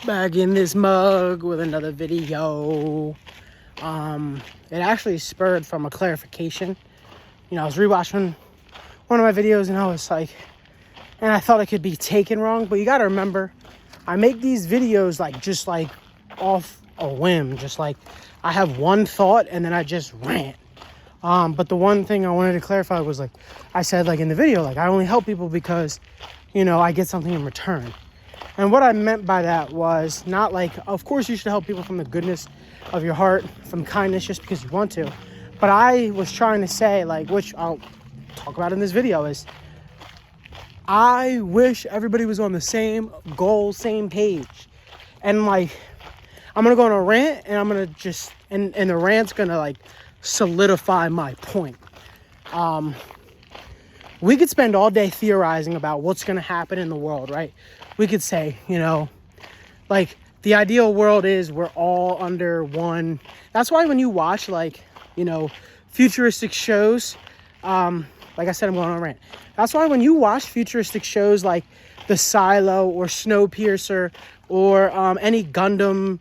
Back in this mug with another video. It actually spurred from a clarification. I was rewatching one of my videos and I was like, and I thought it could be taken wrong, but you gotta remember, I make these videos just off a whim, just like I have one thought and then I just rant. But the one thing I wanted to clarify was I said in the video, I only help people because, I get something in return. And what I meant by that was not of course you should help people from the goodness of your heart, from kindness, just because you want to. But I was trying to say, which I'll talk about in this video, is I wish everybody was on the same goal, same page. And I'm going to go on a rant and I'm going to just, and the rant's going to solidify my point. We could spend all day theorizing about what's going to happen in the world, right? We could say, the ideal world is we're all under one. That's why when you watch, futuristic shows, like I said, I'm going on a rant. That's why when you watch futuristic shows like The Silo or Snowpiercer or any Gundam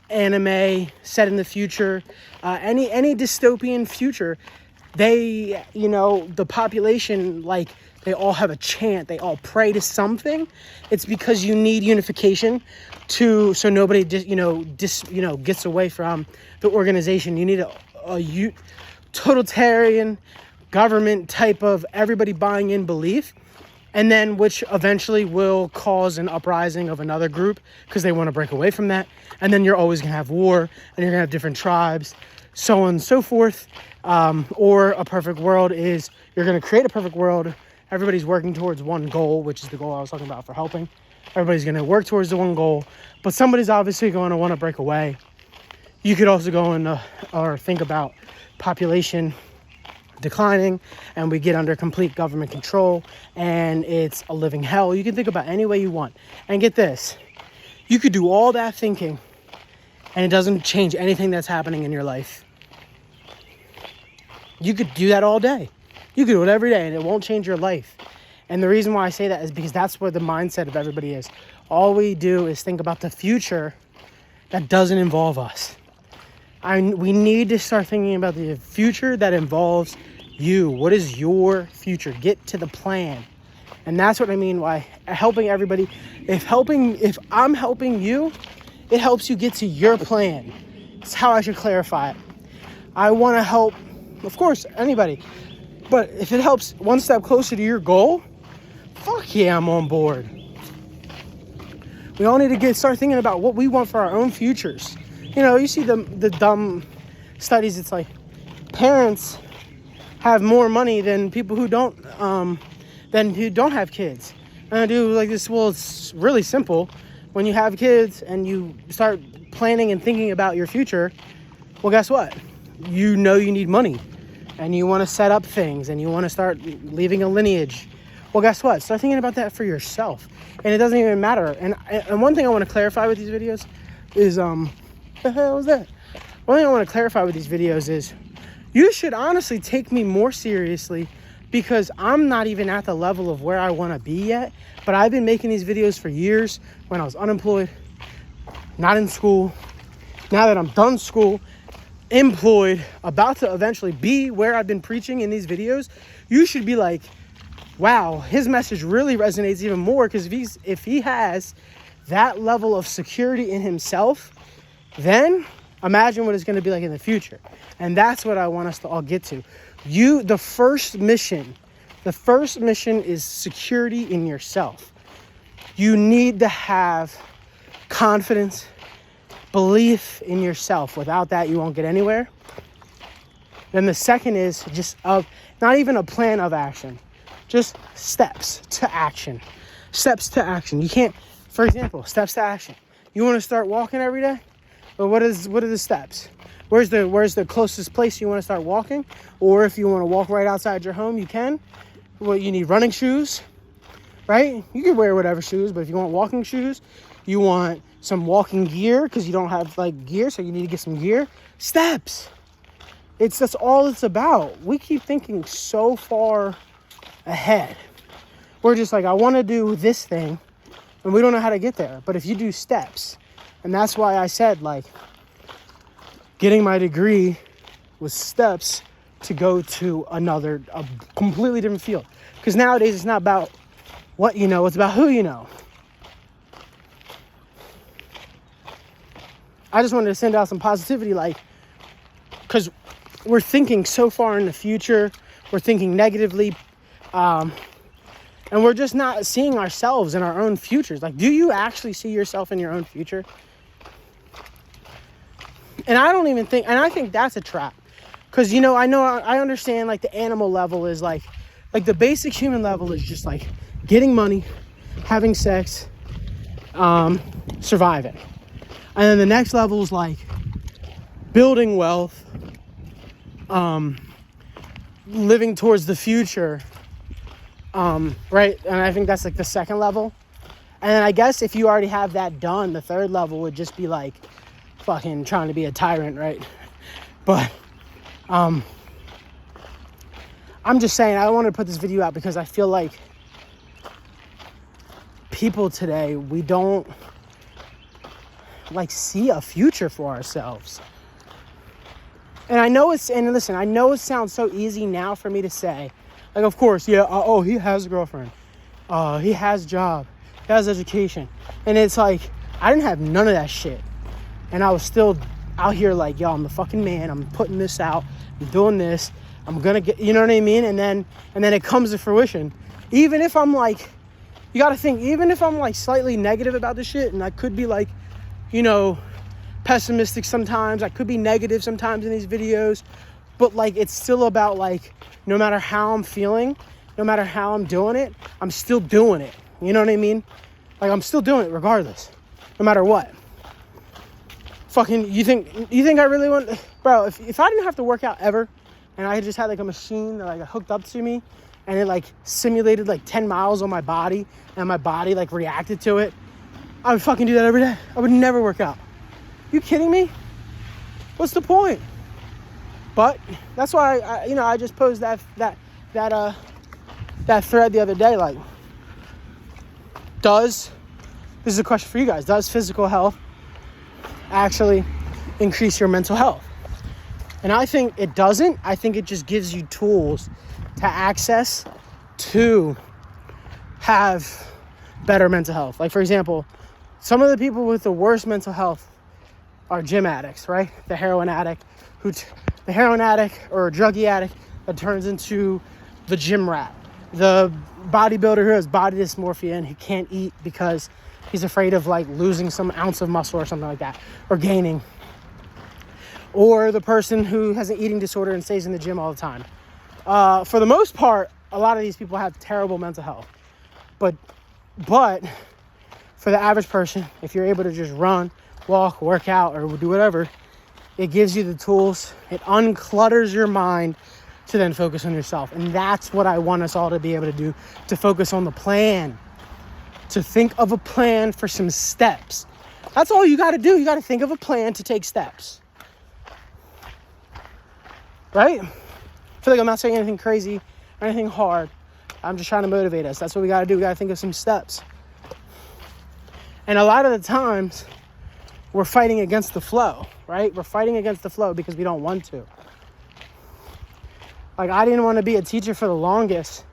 anime set in the future, any dystopian future, they, the population, they all have a chant, they all pray to something. It's because you need unification so nobody gets away from the organization. You need a totalitarian government type of everybody buying in belief, and then which eventually will cause an uprising of another group because they want to break away from that. And then you're always going to have war, and you're going to have different tribes, so on and so forth. Or a perfect world is you're going to create a perfect world. Everybody's working towards one goal, which is the goal I was talking about for helping. Everybody's going to work towards the one goal, but somebody's obviously going to want to break away. You could also go or think about population declining and we get under complete government control and it's a living hell. You can think about any way you want. And get this, you could do all that thinking and it doesn't change anything that's happening in your life. You could do that all day. You could do it every day and it won't change your life. And the reason why I say that is because that's where the mindset of everybody is. All we do is think about the future that doesn't involve us. We need to start thinking about the future that involves you. What is your future? Get to the plan. And that's what I mean by helping everybody. If I'm helping you, it helps you get to your plan. It's how I should clarify it. I want to help, of course, anybody. But if it helps one step closer to your goal, fuck yeah, I'm on board. We all need to start thinking about what we want for our own futures. You see the dumb studies. It's parents have more money than people who don't have kids. And I do this. Well, it's really simple. When you have kids and you start planning and thinking about your future, well, guess what? You need money, and you want to set up things, and you want to start leaving a lineage. Well, guess what? Start thinking about that for yourself, and it doesn't even matter. And one thing I want to clarify with these videos is the hell is that? One thing I want to clarify with these videos is you should honestly take me more seriously because I'm not even at the level of where I want to be yet. But I've been making these videos for years when I was unemployed, not in school. Now that I'm done school, employed, about to eventually be where I've been preaching in these videos, you should be like, wow, his message really resonates even more, because if he has that level of security in himself, then imagine what it's going to be like in the future. And that's what I want us to all get to. The first mission is security in yourself. You need to have confidence, belief in yourself. Without that, you won't get anywhere. Then the second is just not even a plan of action, just steps to action. Steps to action. You can't, for example, steps to action. You want to start walking every day? But what are the steps? Where's the closest place you want to start walking? Or if you want to walk right outside your home, you can. Well, you need running shoes, right? You can wear whatever shoes, but if you want walking shoes, you want some walking gear because you don't have gear, so you need to get some gear. Steps. That's all it's about. We keep thinking so far ahead. We're just I want to do this thing. And we don't know how to get there. But if you do steps, and that's why I said, like, getting my degree was steps to go to a completely different field. Because nowadays it's not about what you know, it's about who you know. I just wanted to send out some positivity, like, because we're thinking so far in the future, we're thinking negatively, and we're just not seeing ourselves in our own futures. Like, do you actually see yourself in your own future? And I think that's a trap. Because, I understand, like, the animal level is, like the basic human level is just, like, getting money, having sex, surviving. And then the next level is, like, building wealth, living towards the future, right? And I think that's, like, the second level. And then I guess if you already have that done, the third level would just be, like, fucking trying to be a tyrant, right? But I'm just saying, I wanted to put this video out because I feel like people today, we don't, like, see a future for ourselves. And I know it sounds so easy now for me to say, like, of course, yeah, he has a girlfriend, he has a job, he has education, and it's like, I didn't have none of that shit. And I was still out here like, yo, I'm the fucking man. I'm putting this out. I'm doing this. I'm going to get, you know what I mean? And then it comes to fruition. Even if I'm like, you got to think, even if I'm like slightly negative about this shit, and I could be like, pessimistic sometimes. I could be negative sometimes in these videos. But like, it's still about like, no matter how I'm feeling, no matter how I'm doing it, I'm still doing it. You know what I mean? Like, I'm still doing it regardless, no matter what. Fucking, you think I really want, bro, if I didn't have to work out ever, and I just had like a machine that like hooked up to me, and it like simulated like 10 miles on my body, and my body like reacted to it, I would fucking do that every day. I would never work out. You kidding me? What's the point? But that's why I just posed that thread the other day, like, this is a question for you guys, does physical health actually increase your mental health? And I think it doesn't. I think it just gives you tools to access to have better mental health. Like, for example, some of the people with the worst mental health are gym addicts, right? The heroin addict or a druggie addict that turns into the gym rat. The bodybuilder who has body dysmorphia and he can't eat because he's afraid of like losing some ounce of muscle or something like that, or gaining. Or the person who has an eating disorder and stays in the gym all the time. For the most part, a lot of these people have terrible mental health. But for the average person, if you're able to just run, walk, work out, or do whatever, it gives you the tools. It unclutters your mind to then focus on yourself. And that's what I want us all to be able to do, to focus on the plan. To think of a plan for some steps. That's all you got to do. You got to think of a plan to take steps. Right? I feel like I'm not saying anything crazy or anything hard. I'm just trying to motivate us. That's what we got to do. We got to think of some steps. And a lot of the times, we're fighting against the flow, right? We're fighting against the flow because we don't want to. Like, I didn't want to be a teacher for the longest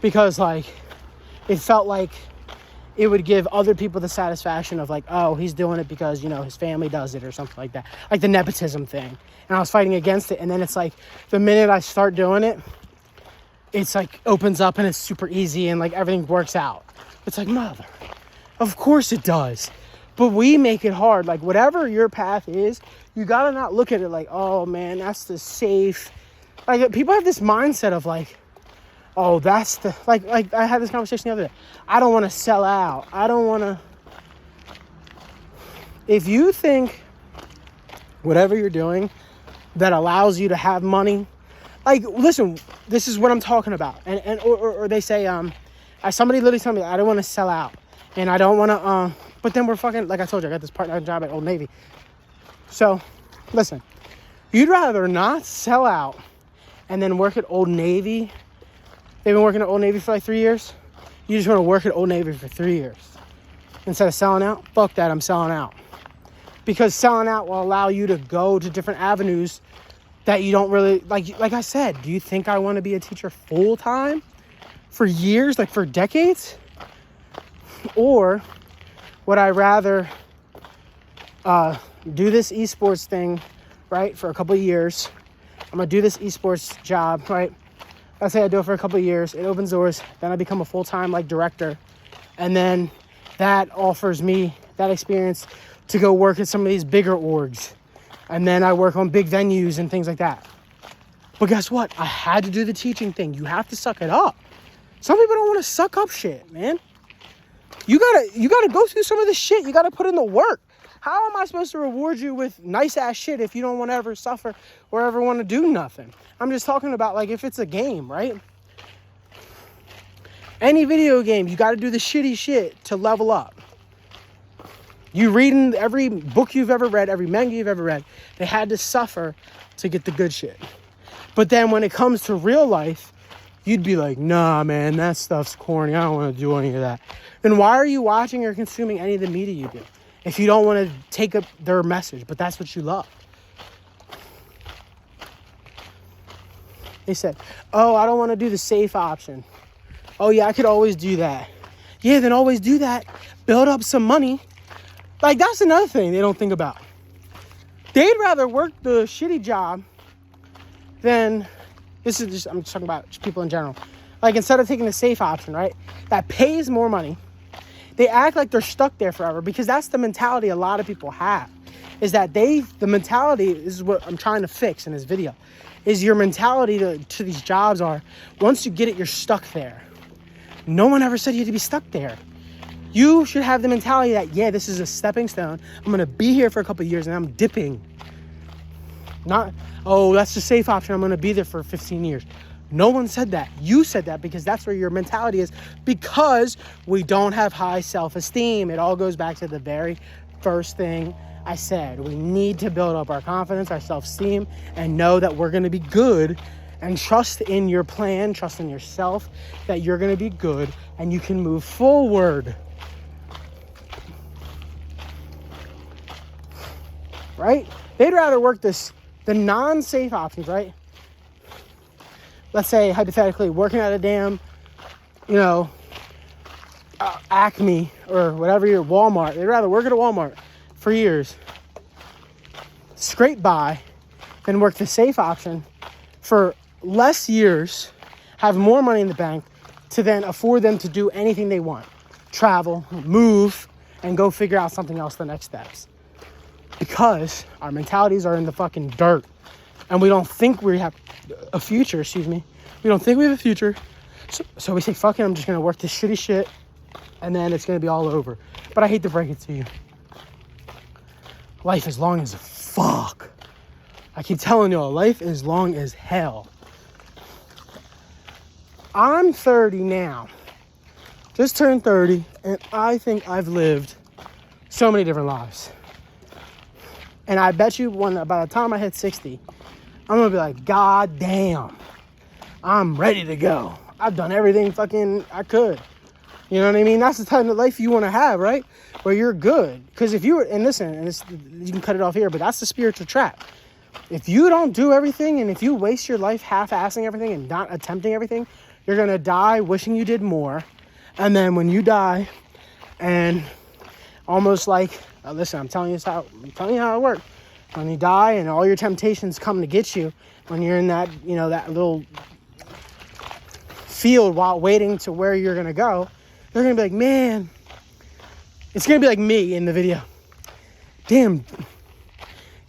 because, like, it felt like it would give other people the satisfaction of like, oh, he's doing it because, his family does it or something like that. Like the nepotism thing. And I was fighting against it. And then it's like, the minute I start doing it, it's like opens up and it's super easy and like everything works out. It's like, mother, of course it does. But we make it hard. Like, whatever your path is, you gotta not look at it like, oh man, that's the safe. Like, people have this mindset of like, oh, that's the, like I had this conversation the other day. I don't want to sell out. I don't want to. If you think whatever you're doing that allows you to have money, like, listen, this is what I'm talking about. Or they say, somebody literally told me, I don't want to sell out. And I don't want to, but then we're fucking, like I told you, I got this part-time job at Old Navy. So, listen, you'd rather not sell out and then work at Old Navy. They've been working at Old Navy for like 3 years. You just want to work at Old Navy for 3 years. Instead of selling out, fuck that, I'm selling out. Because selling out will allow you to go to different avenues that you don't really, like I said, do you think I want to be a teacher full time for years, like for decades? Or would I rather do this esports thing, right, for a couple of years? I'm going to do this esports job, right? Let's say I do it for a couple of years. It opens doors. Then I become a full-time, like, director. And then that offers me that experience to go work at some of these bigger orgs. And then I work on big venues and things like that. But guess what? I had to do the teaching thing. You have to suck it up. Some people don't want to suck up shit, man. You gotta go through some of this shit. You gotta put in the work. How am I supposed to reward you with nice ass shit if you don't want to ever suffer or ever want to do nothing? I'm just talking about, like, if it's a game, right? Any video game, you got to do the shitty shit to level up. You read in every book you've ever read, every manga you've ever read, they had to suffer to get the good shit. But then when it comes to real life, you'd be like, nah, man, that stuff's corny. I don't want to do any of that. Then why are you watching or consuming any of the media you do? If you don't want to take up their message, but that's what you love. They said, oh, I don't want to do the safe option. Oh, yeah, I could always do that. Yeah, then always do that. Build up some money. Like, that's another thing they don't think about. They'd rather work the shitty job than, this is just, I'm just talking about people in general. Like, instead of taking the safe option, right, that pays more money, they act like they're stuck there forever, because that's the mentality a lot of people have, is that the mentality is what I'm trying to fix in this video, is your mentality to these jobs are, once you get it, you're stuck there. No one ever said you had to be stuck there. You should have the mentality that, yeah, this is a stepping stone. I'm going to be here for a couple of years and I'm dipping. Not, oh, that's the safe option. I'm going to be there for 15 years. No one said that. You said that because that's where your mentality is, because we don't have high self-esteem. It all goes back to the very first thing I said. We need to build up our confidence, our self-esteem, and know that we're going to be good, and trust in your plan, trust in yourself that you're going to be good and you can move forward. Right? They'd rather work the non-safe options, right? Let's say, hypothetically, working at a damn, Acme or whatever, your Walmart. They'd rather work at a Walmart for years, scrape by, than work the safe option for less years, have more money in the bank to then afford them to do anything they want. Travel, move, and go figure out something else, the next steps. Because our mentalities are in the fucking dirt. And we don't think we have a future, We don't think we have a future. So we say, fuck it, I'm just going to work this shitty shit. And then it's going to be all over. But I hate to break it to you. Life is long as fuck. I keep telling y'all, life is long as hell. I'm 30 now. Just turned 30. And I think I've lived so many different lives. And I bet you by the time I hit 60, I'm going to be like, God damn, I'm ready to go. I've done everything fucking I could. You know what I mean? That's the type of life you want to have, right? Where you're good. Because if you were, and listen, you can cut it off here, but that's the spiritual trap. If you don't do everything, and if you waste your life half-assing everything and not attempting everything, you're going to die wishing you did more. And then when you die, and almost like, listen, I'm telling you how it works. When you die and all your temptations come to get you, when you're in that, that little field while waiting to where you're going to go, they're going to be like, man, it's going to be like me in the video. Damn,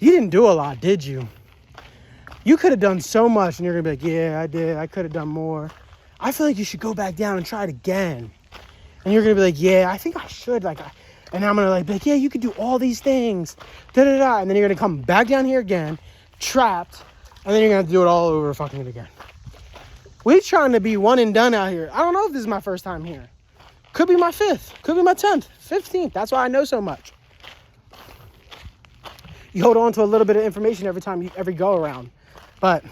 you didn't do a lot, did you? You could have done so much, and you're going to be like, yeah, I did. I could have done more. I feel like you should go back down and try it again. And you're going to be like, yeah, I think I should. And I'm going to be like, yeah, you could do all these things. Da-da-da. And then you're going to come back down here again, trapped. And then you're going to have to do it all over fucking it again. We're trying to be one and done out here. I don't know if this is my first time here. Could be my 5th. Could be my 10th. 15th. That's why I know so much. You hold on to a little bit of information every go around. But,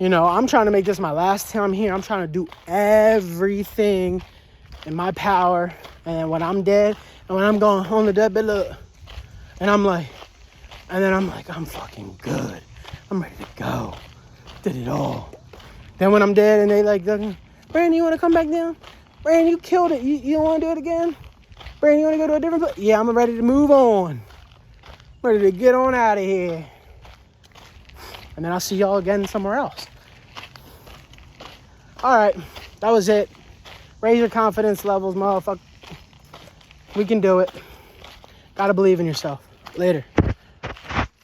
You know, I'm trying to make this my last time here. I'm trying to do everything in my power. And then when I'm dead, and when I'm going home to deathbed, look, and I'm like, I'm fucking good. I'm ready to go. Did it all. Then when I'm dead and they like, Brandon, you want to come back down? Brandon, you killed it. You don't want to do it again? Brandon, you want to go to a different place? Yeah, I'm ready to move on. Ready to get on out of here. And then I'll see y'all again somewhere else. All right, that was it. Raise your confidence levels, motherfucker. We can do it. Gotta believe in yourself. Later.